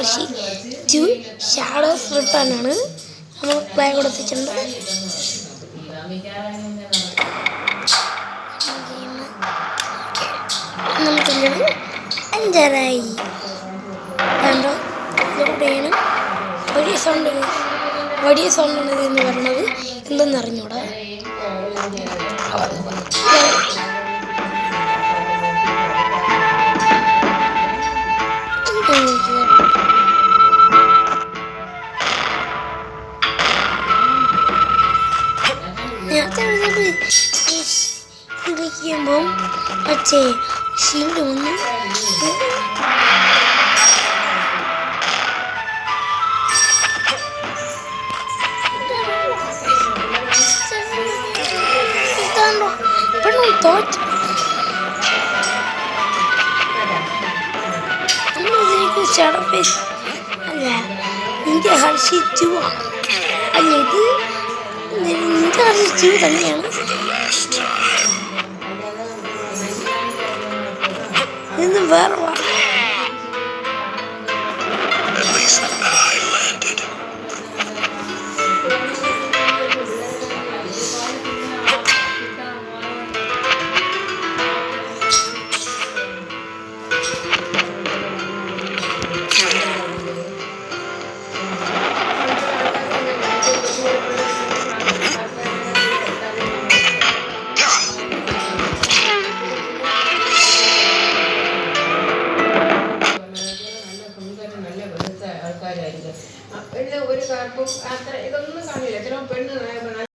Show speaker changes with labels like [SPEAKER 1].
[SPEAKER 1] Hershey 2 shadows റിട്ടേണാണ്. നമ്മൾ play കൊടുത്തിട്ടുണ്ട്. നമുക്കിങ്ങനെ 5 കണ്ടോ. ഇതെവിടെയാണ് വലിയ സൗണ്ടാണ് ഇതെന്ന് പറയുന്നത്. എന്തെന്ന് അറിഞ്ഞൂടാ. കളിക്കുമ്പം പക്ഷേ ഷീൽഡ് വന്ന് തോറ്റ് അല്ല നിന്റെ ഹർഷി 2 അല്ല ഇത് നിന്റെ ഹർഷി 2 തന്നെയാണ്. ഇന്ന് വേറെ
[SPEAKER 2] ഒരു കാർപ്പും അത്ര ഇതൊന്നും കാണില്ല. ചിലപ്പോൾ പെണ്ണ്